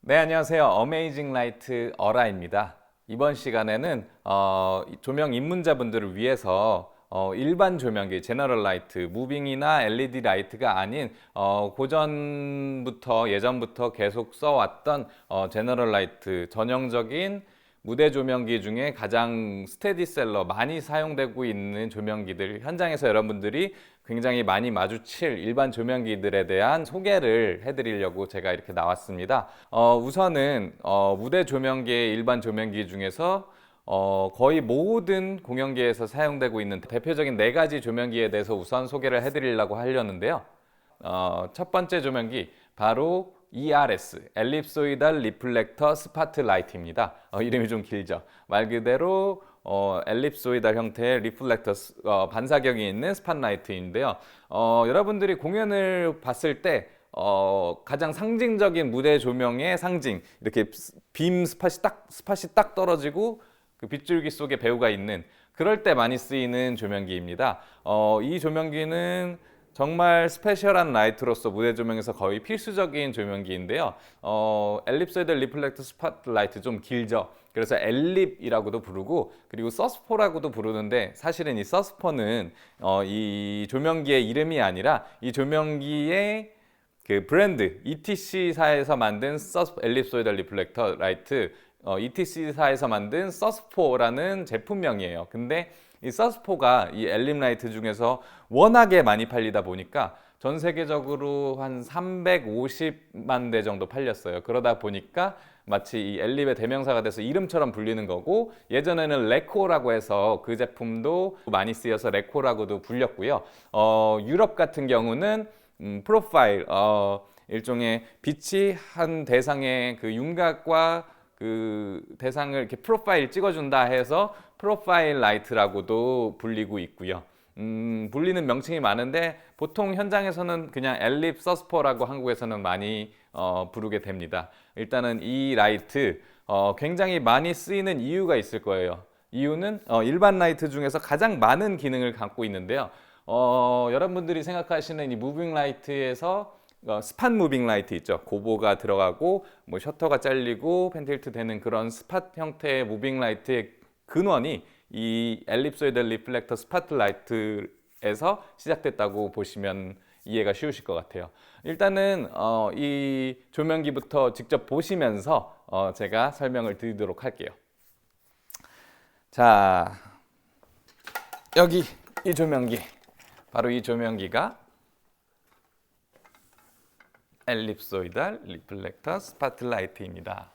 네, 안녕하세요. 어메이징 라이트 어라입니다. 이번 시간에는 조명 입문자분들을 위해서 일반 조명기, 제너럴 라이트, 무빙이나 LED 라이트가 아닌 예전부터 계속 써왔던 제너럴 라이트, 전형적인 무대 조명기 중에 가장 스테디셀러 많이 사용되고 있는 조명기들, 현장에서 여러분들이 굉장히 많이 마주칠 일반 조명기들에 대한 소개를 해드리려고 제가 이렇게 나왔습니다. 우선은 무대 조명기의 일반 조명기 중에서 거의 모든 공연기에서 사용되고 있는 대표적인 네 가지 조명기에 대해서 우선 소개를 해드리려고 하려는데요. 첫 번째 조명기 바로 ERS, 엘립소이달 리플렉터 스파트라이트입니다. 이름이 좀 길죠. 말 그대로 엘립소이달 형태의 리플렉터 반사경이 있는 스팟라이트인데요. 여러분들이 공연을 봤을 때 가장 상징적인 무대 조명의 상징, 이렇게 빔 스팟이 딱 떨어지고 그 빗줄기 속에 배우가 있는, 그럴 때 많이 쓰이는 조명기입니다. 이 조명기는 정말 스페셜한 라이트로서 무대 조명에서 거의 필수적인 조명기인데요. 엘립소이드 리플렉터 스팟라이트 좀 길죠. 그래서 엘립이라고도 부르고, 그리고 서스포라고도 부르는데, 사실은 이 서스포는 이 조명기의 이름이 아니라 이 조명기의 그 브랜드 ETC사에서 만든 엘립소이드 리플렉터 라이트, ETC사에서 만든 서스포라는 제품명이에요. 근데 이 서스포가 이 엘립 라이트 중에서 워낙에 많이 팔리다 보니까 전 세계적으로 한 350만 대 정도 팔렸어요. 그러다 보니까 마치 이 엘립의 대명사가 돼서 이름처럼 불리는 거고, 예전에는 레코라고 해서 그 제품도 많이 쓰여서 레코라고도 불렸고요. 유럽 같은 경우는 프로파일, 일종의 빛이 한 대상의 그 윤곽과 그 대상을 이렇게 프로파일 찍어준다 해서 프로파일 라이트라고도 불리고 있고요. 불리는 명칭이 많은데 보통 현장에서는 그냥 엘립 서스포라고 한국에서는 많이 부르게 됩니다. 일단은 이 라이트 굉장히 많이 쓰이는 이유가 있을 거예요. 이유는 일반 라이트 중에서 가장 많은 기능을 갖고 있는데요. 여러분들이 생각하시는 이 무빙 라이트에서 스팟 무빙 라이트 있죠. 고보가 들어가고 뭐 셔터가 잘리고 펜틸트 되는 그런 스팟 형태의 무빙 라이트의 근원이 이 엘립소이드 리플렉터 스팟라이트에서 시작됐다고 보시면 이해가 쉬우실 것 같아요. 일단은 이 조명기부터 직접 보시면서 제가 설명을 드리도록 할게요. 자, 여기 이 조명기, 바로 이 조명기가 엘립소이달 리플렉터 스팟라이트입니다.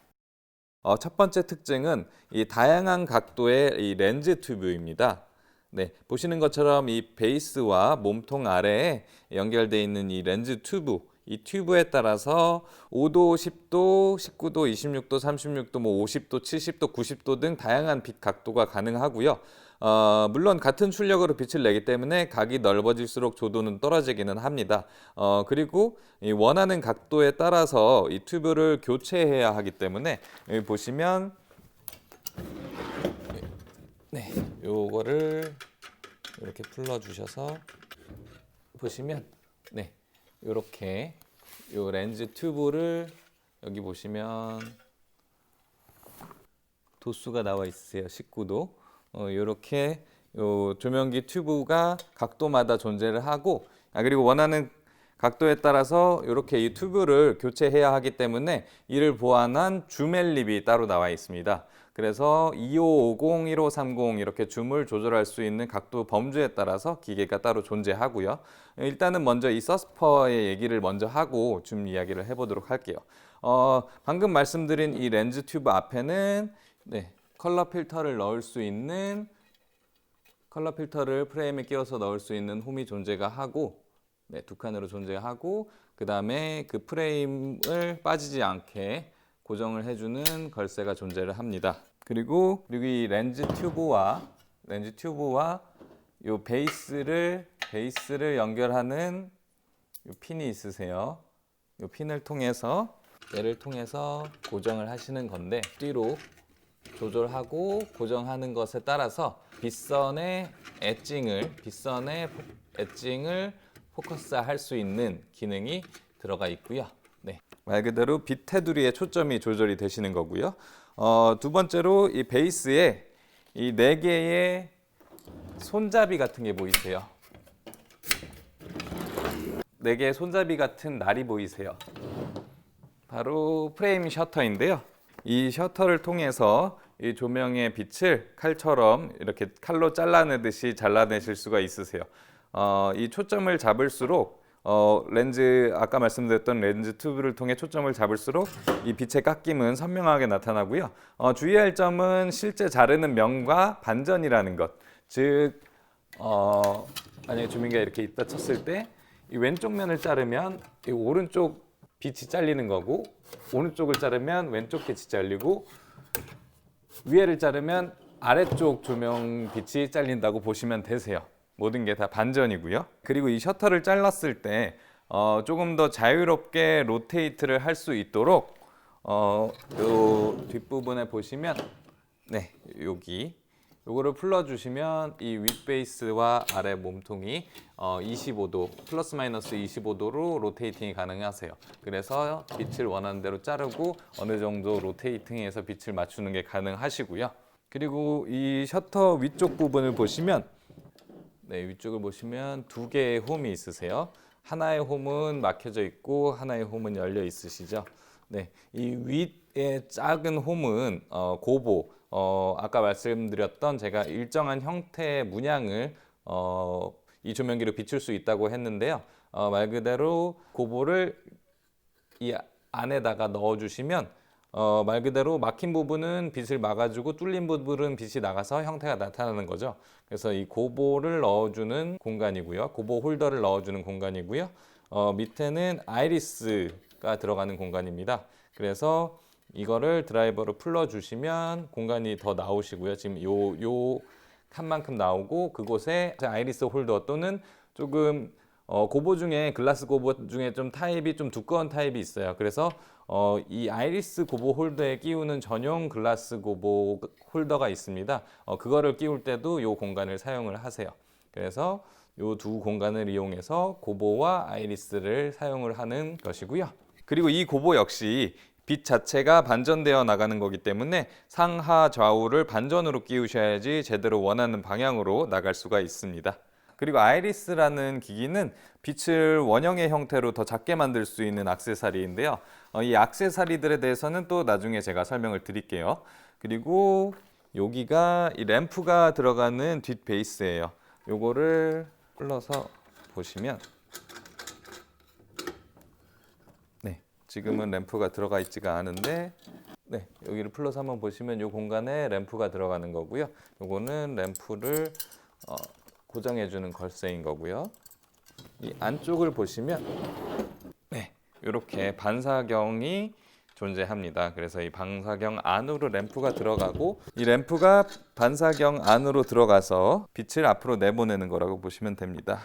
첫 번째 특징은 이 다양한 각도의 이 렌즈 튜브입니다. 네, 보시는 것처럼 이 베이스와 몸통 아래에 연결되어 있는 이 렌즈 튜브, 이 튜브에 따라서 5도, 10도, 19도, 26도, 36도, 뭐 50도, 70도, 90도 등 다양한 빛 각도가 가능하고요. 물론 같은 출력으로 빛을 내기 때문에 각이 넓어질수록 조도는 떨어지기는 합니다. 그리고 이 원하는 각도에 따라서 이 튜브를 교체해야 하기 때문에 여기 보시면 네, 요거를 이렇게 풀러 주셔서 보시면 네, 요렇게 요 렌즈 튜브를 여기 보시면 도수가 나와 있으세요. 19도. 이렇게 요 조명기 튜브가 각도마다 존재를 하고, 그리고 원하는 각도에 따라서 이렇게 이 튜브를 교체해야 하기 때문에 이를 보완한 줌 엘립이 따로 나와 있습니다. 그래서 2550, 1530 이렇게 줌을 조절할 수 있는 각도 범주에 따라서 기계가 따로 존재하고요. 일단은 먼저 이 서스퍼의 얘기를 먼저 하고 줌 이야기를 해보도록 할게요. 방금 말씀드린 이 렌즈 튜브 앞에는 네, 컬러 필터를 넣을 수 있는, 컬러 필터를 프레임에 끼워서 넣을 수 있는 홈이 존재가 하고, 네, 두 칸으로 존재하고, 그 다음에 그 프레임을 빠지지 않게 고정을 해주는 걸쇠가 존재를 합니다. 그리고 이 렌즈 튜브와 요 베이스를 연결하는 요 핀이 있으세요. 요 핀을 통해서, 얘를 통해서 고정을 하시는 건데, 뒤로 조절하고 고정하는 것에 따라서 빗선의 엣징을 포커스할 수 있는 기능이 들어가 있고요. 네, 말 그대로 빛 테두리에 초점이 조절이 되시는 거고요. 두 번째로 이 베이스에 이 네 개의 손잡이 같은 게 보이세요? 네 개의 손잡이 같은 날이 보이세요? 바로 프레임 셔터인데요. 이 셔터를 통해서 이 조명의 빛을 칼처럼 이렇게 칼로 잘라내듯이 잘라내실 수가 있으세요. 이 초점을 잡을수록 렌즈 아까 말씀드렸던 렌즈 튜브를 통해 초점을 잡을수록 이 빛의 깎임은 선명하게 나타나고요. 주의할 점은 실제 자르는 면과 반전이라는 것. 즉 만약에 조명기가 이렇게 있다 쳤을 때 이 왼쪽 면을 자르면 이 오른쪽 빛이 잘리는 거고, 오른쪽을 자르면 왼쪽 빛이 잘리고, 위에를 자르면 아래쪽 조명 빛이 잘린다고 보시면 되세요. 모든 게 다 반전이고요. 그리고 이 셔터를 잘랐을 때 조금 더 자유롭게 로테이트를 할 수 있도록 요 뒷부분에 보시면 네, 여기 요거를 풀어주시면 이 윗베이스와 아래 몸통이 25도 플러스 마이너스 25도로 로테이팅이 가능하세요. 그래서 빛을 원하는 대로 자르고 어느 정도 로테이팅해서 빛을 맞추는 게 가능하시고요. 그리고 이 셔터 위쪽 부분을 보시면 네, 위쪽을 보시면 두 개의 홈이 있으세요. 하나의 홈은 막혀져 있고 하나의 홈은 열려 있으시죠. 네, 이 윗의 작은 홈은 고보 아까 말씀드렸던 제가 일정한 형태의 문양을 이 조명기로 비출 수 있다고 했는데요. 말 그대로 고보를 이 안에다가 넣어주시면 말 그대로 막힌 부분은 빛을 막아주고 뚫린 부분은 빛이 나가서 형태가 나타나는 거죠. 그래서 이 고보를 넣어주는 공간이고요. 고보 홀더를 넣어주는 공간이고요. 밑에는 아이리스가 들어가는 공간입니다. 그래서 이거를 드라이버로 풀어주시면 공간이 더 나오시고요. 지금 요 칸만큼 나오고 그곳에 아이리스 홀더 또는 조금 고보 중에 글라스 고보 중에 좀 타입이 좀 두꺼운 타입이 있어요. 그래서 이 아이리스 고보 홀더에 끼우는 전용 글라스 고보 홀더가 있습니다. 그거를 끼울 때도 이 공간을 사용을 하세요. 그래서 이 두 공간을 이용해서 고보와 아이리스를 사용을 하는 것이고요. 그리고 이 고보 역시 빛 자체가 반전되어 나가는 거기 때문에 상하 좌우를 반전으로 끼우셔야지 제대로 원하는 방향으로 나갈 수가 있습니다. 그리고 아이리스라는 기기는 빛을 원형의 형태로 더 작게 만들 수 있는 액세서리인데요. 이 액세서리들에 대해서는 또 나중에 제가 설명을 드릴게요. 그리고 여기가 이 램프가 들어가는 뒷 베이스예요. 요거를 풀러서 보시면 네, 지금은 램프가 들어가 있지가 않은데 네, 여기를 풀러서 한번 보시면 이 공간에 램프가 들어가는 거고요. 요거는 램프를 고정해주는 걸쇠인 거고요. 이 안쪽을 보시면 네, 이렇게 반사경이 존재합니다. 그래서 이 반사경 안으로 램프가 들어가고 이 램프가 반사경 안으로 들어가서 빛을 앞으로 내보내는 거라고 보시면 됩니다.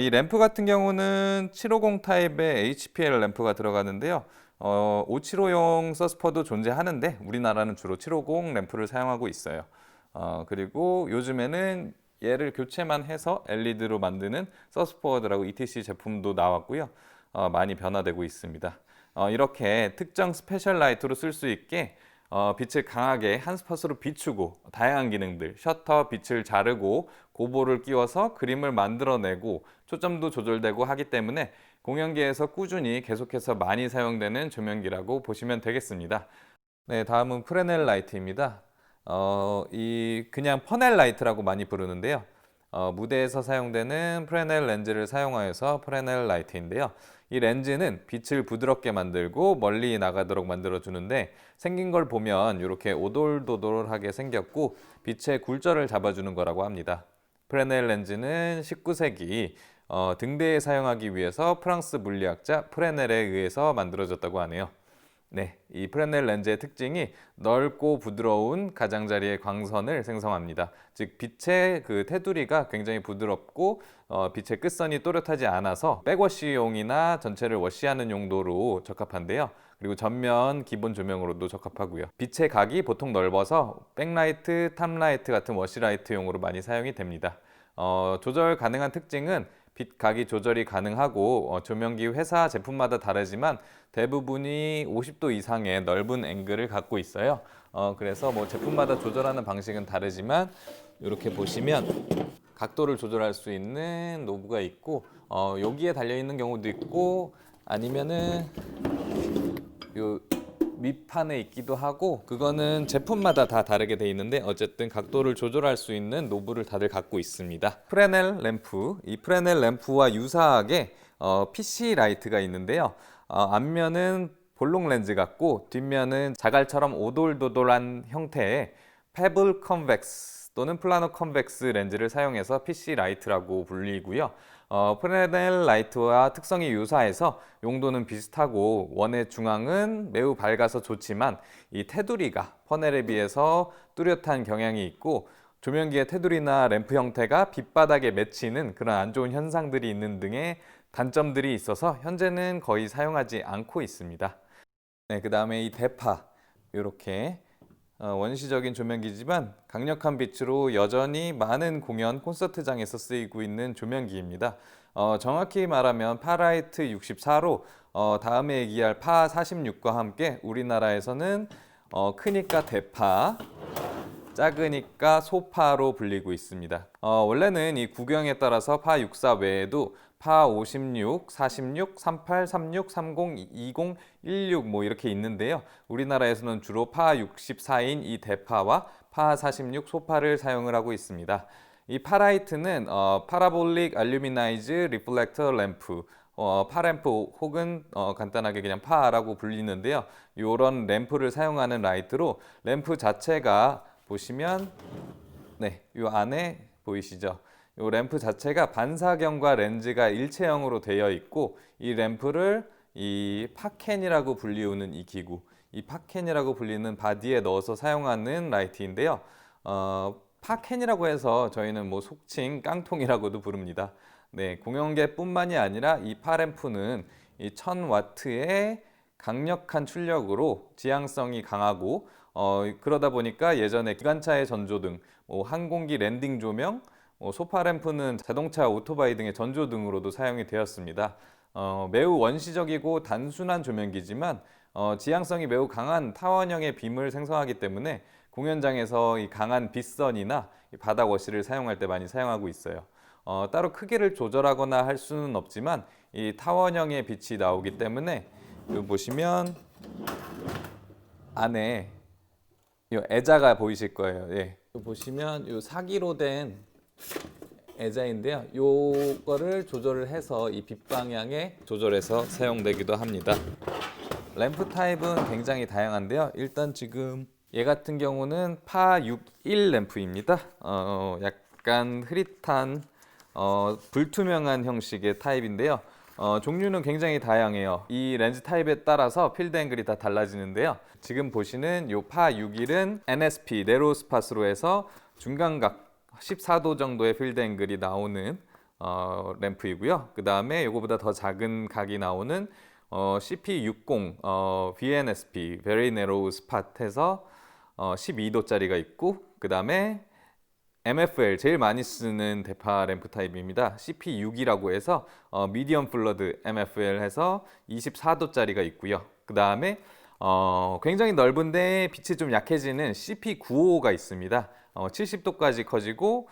이 램프 같은 경우는 750 타입의 HPL 램프가 들어가는데요. 575용 서스퍼도 존재하는데 우리나라는 주로 750 램프를 사용하고 있어요. 그리고 요즘에는 얘를 교체만 해서 LED로 만드는 서스포워드라고 ETC 제품도 나왔고요. 많이 변화되고 있습니다. 이렇게 특정 스페셜 라이트로 쓸 수 있게 빛을 강하게 한 스팟으로 비추고 다양한 기능들, 셔터, 빛을 자르고 고보를 끼워서 그림을 만들어내고 초점도 조절되고 하기 때문에 공연기에서 꾸준히 계속해서 많이 사용되는 조명기라고 보시면 되겠습니다. 네, 다음은 프레넬 라이트입니다. 이 그냥 퍼넬 라이트라고 많이 부르는데요. 무대에서 사용되는 프레넬 렌즈를 사용하여서 프레넬 라이트인데요. 이 렌즈는 빛을 부드럽게 만들고 멀리 나가도록 만들어 주는데 생긴 걸 보면 이렇게 오돌도돌하게 생겼고 빛의 굴절을 잡아주는 거라고 합니다. 프레넬 렌즈는 19세기 등대에 사용하기 위해서 프랑스 물리학자 프레넬에 의해서 만들어졌다고 하네요. 네, 이 프레넬 렌즈의 특징이 넓고 부드러운 가장자리의 광선을 생성합니다. 즉 빛의 그 테두리가 굉장히 부드럽고 빛의 끝선이 또렷하지 않아서 백워시용이나 전체를 워시하는 용도로 적합한데요. 그리고 전면 기본 조명으로도 적합하고요. 빛의 각이 보통 넓어서 백라이트, 탑라이트 같은 워시라이트용으로 많이 사용이 됩니다. 조절 가능한 특징은 빛 각이 조절이 가능하고 조명기 회사 제품마다 다르지만 대부분이 50도 이상의 넓은 앵글을 갖고 있어요. 그래서 뭐 제품마다 조절하는 방식은 다르지만 이렇게 보시면 각도를 조절할 수 있는 노브가 있고 여기에 달려 있는 경우도 있고 아니면은 요 밑판에 있기도 하고 그거는 제품마다 다 다르게 돼 있는데 어쨌든 각도를 조절할 수 있는 노브를 다들 갖고 있습니다. 프레넬 램프, 이 프레넬 램프와 유사하게 PC 라이트가 있는데요. 앞면은 볼록 렌즈 같고 뒷면은 자갈처럼 오돌도돌한 형태의 페블 컨벡스 또는 플라노 컨벡스 렌즈를 사용해서 PC 라이트라고 불리고요. 프레넬 라이트와 특성이 유사해서 용도는 비슷하고 원의 중앙은 매우 밝아서 좋지만 이 테두리가 퍼넬에 비해서 뚜렷한 경향이 있고 조명기의 테두리나 램프 형태가 빛바닥에 맺히는 그런 안 좋은 현상들이 있는 등의 단점들이 있어서 현재는 거의 사용하지 않고 있습니다. 네, 그 다음에 이 대파 이렇게 원시적인 조명기지만 강력한 빛으로 여전히 많은 공연, 콘서트장에서 쓰이고 있는 조명기입니다. 정확히 말하면 파라이트 64로 다음에 얘기할 파 46과 함께 우리나라에서는 크니까 대파, 작으니까 소파로 불리고 있습니다. 원래는 이 구경에 따라서 파 64 외에도 파 56, 46, 38, 36, 30, 20, 16 뭐 이렇게 있는데요. 우리나라에서는 주로 파 64인 이 대파와 파 46 소파를 사용을 하고 있습니다. 이 파라이트는 파라볼릭 알루미나이즈 리플렉터 램프, 파램프 혹은 간단하게 그냥 파라고 불리는데요. 이런 램프를 사용하는 라이트로 램프 자체가 보시면 네, 이 안에 보이시죠? 이 램프 자체가 반사경과 렌즈가 일체형으로 되어 있고 이 램프를 이 팟캔이라고 불리우는 이 기구, 이 팟캔이라고 불리는 바디에 넣어서 사용하는 라이트인데요. 팟캔이라고 해서 저희는 뭐 속칭 깡통이라고도 부릅니다. 네, 공연계뿐만이 아니라 이 파램프는 이 1000W의 강력한 출력으로 지향성이 강하고 그러다 보니까 예전에 기관차의 전조등, 항공기 랜딩 조명, 소파 램프는 자동차, 오토바이 등의 전조등으로도 사용이 되었습니다. 매우 원시적이고 단순한 조명기지만 지향성이 매우 강한 타원형의 빔을 생성하기 때문에 공연장에서 이 강한 빛선이나 이 바닥 워시를 사용할 때 많이 사용하고 있어요. 따로 크기를 조절하거나 할 수는 없지만 이 타원형의 빛이 나오기 때문에 여기 보시면 안에 이 애자가 보이실 거예요. 예. 보시면 이 사기로 된 애자인데요. 요거를 조절을 해서 이 빛 방향에 조절해서 사용되기도 합니다. 램프 타입은 굉장히 다양한데요. 일단 지금 얘 같은 경우는 파 61 램프입니다. 약간 흐릿한 불투명한 형식의 타입인데요. 종류는 굉장히 다양해요. 이 렌즈 타입에 따라서 필드 앵글이 다 달라지는데요. 지금 보시는 요 파 61은 NSP 네로 스팟으로 해서 중간각 14도 정도의 필드 앵글이 나오는 램프이고요. 그 다음에 요거보다 더 작은 각이 나오는 CP60 VNSP Very Narrow Spot에서 12도짜리가 있고 그 다음에 MFL 제일 많이 쓰는 대파 램프 타입입니다. CP6이라고 해서 미디엄 플러드 MFL 해서 24도짜리가 있고요. 그 다음에 굉장히 넓은데 빛이 좀 약해지는 CP95가 있습니다. 70도까지 커지고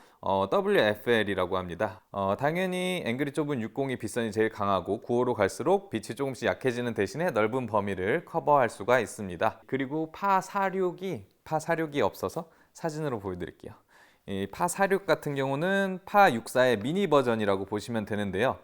WFL이라고 합니다. 당연히 앵글이 좁은 60이 빛선이 제일 강하고 95로 갈수록 빛이 조금씩 약해지는 대신에 넓은 범위를 커버할 수가 있습니다. 그리고 파 46이 없어서 사진으로 보여드릴게요. 이 파 46 같은 경우는 파 64의 미니 버전이라고 보시면 되는데요.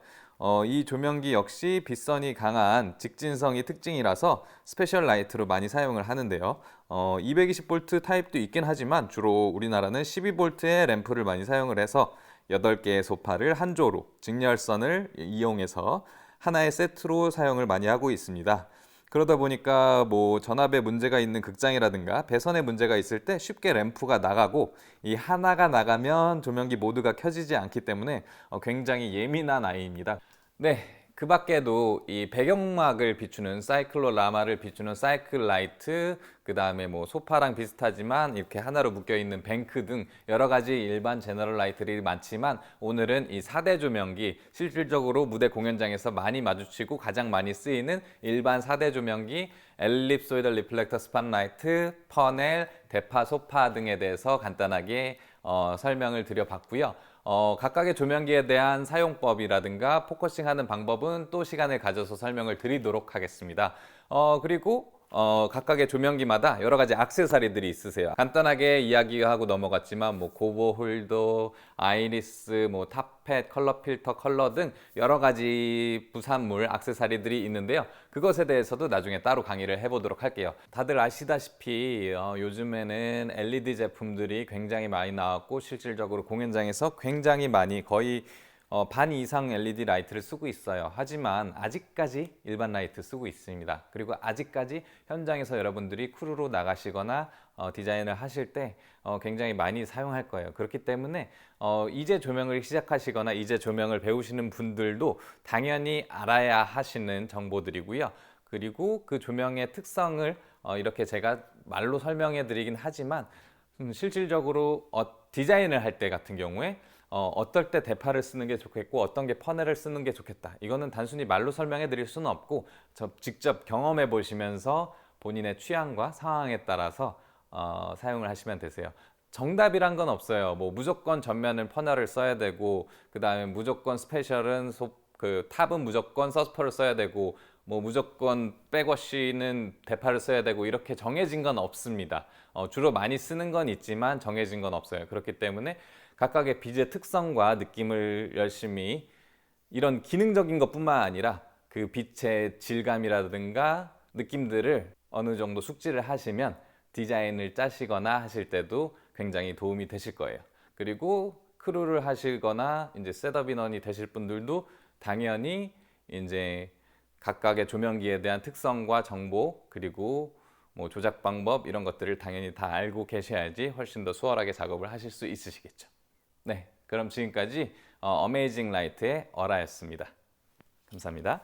이 조명기 역시 빛선이 강한 직진성이 특징이라서 스페셜 라이트로 많이 사용을 하는데요. 220V 타입도 있긴 하지만 주로 우리나라는 12V의 램프를 많이 사용을 해서 8개의 소파를 한 조로 직렬선을 이용해서 하나의 세트로 사용을 많이 하고 있습니다. 그러다 보니까 뭐 전압에 문제가 있는 극장이라든가 배선에 문제가 있을 때 쉽게 램프가 나가고 이 하나가 나가면 조명기 모두가 켜지지 않기 때문에 굉장히 예민한 아이입니다. 네, 그 밖에도 이 배경음악을 비추는 사이클로라마를 비추는 사이클 라이트, 그 다음에 뭐 소파랑 비슷하지만 이렇게 하나로 묶여 있는 뱅크 등 여러 가지 일반 제너럴 라이트들이 많지만, 오늘은 이 4대 조명기, 실질적으로 무대 공연장에서 많이 마주치고 가장 많이 쓰이는 일반 4대 조명기, 엘립소이드 리플렉터 스팟라이트, 퍼넬, 대파, 소파 등에 대해서 간단하게 설명을 드려봤고요. 각각의 조명기에 대한 사용법이라든가 포커싱하는 방법은 또 시간을 가져서 설명을 드리도록 하겠습니다. 그리고 각각의 조명기마다 여러 가지 액세서리들이 있으세요. 간단하게 이야기하고 넘어갔지만 뭐 고보 홀더, 아이리스, 뭐 탑펫, 컬러 필터, 컬러 등 여러 가지 부산물, 액세서리들이 있는데요. 그것에 대해서도 나중에 따로 강의를 해보도록 할게요. 다들 아시다시피 요즘에는 LED 제품들이 굉장히 많이 나왔고, 실질적으로 공연장에서 굉장히 많이, 거의 반 이상 LED 라이트를 쓰고 있어요. 하지만 아직까지 일반 라이트 쓰고 있습니다. 그리고 아직까지 현장에서 여러분들이 크루로 나가시거나 디자인을 하실 때 굉장히 많이 사용할 거예요. 그렇기 때문에 이제 조명을 시작하시거나 이제 조명을 배우시는 분들도 당연히 알아야 하시는 정보들이고요. 그리고 그 조명의 특성을 이렇게 제가 말로 설명해 드리긴 하지만, 실질적으로 디자인을 할 때 같은 경우에 어떨 때 대파를 쓰는 게 좋겠고 어떤 게 퍼넬을 쓰는 게 좋겠다, 이거는 단순히 말로 설명해 드릴 수는 없고 직접 경험해 보시면서 본인의 취향과 상황에 따라서 사용을 하시면 되세요. 정답이란 건 없어요. 뭐 무조건 전면은 퍼널을 써야 되고, 그 다음에 무조건 스페셜은 그 탑은 무조건 서스퍼를 써야 되고, 뭐 무조건 백워시는 대파를 써야 되고, 이렇게 정해진 건 없습니다. 주로 많이 쓰는 건 있지만 정해진 건 없어요. 그렇기 때문에 각각의 빛의 특성과 느낌을 열심히, 이런 기능적인 것뿐만 아니라 그 빛의 질감이라든가 느낌들을 어느 정도 숙지를 하시면 디자인을 짜시거나 하실 때도 굉장히 도움이 되실 거예요. 그리고 크루를 하시거나 이제 셋업 인원이 되실 분들도 당연히 이제 각각의 조명기에 대한 특성과 정보, 그리고 뭐 조작 방법, 이런 것들을 당연히 다 알고 계셔야지 훨씬 더 수월하게 작업을 하실 수 있으시겠죠. 네, 그럼 지금까지 어메이징 라이트의 어라였습니다. 감사합니다.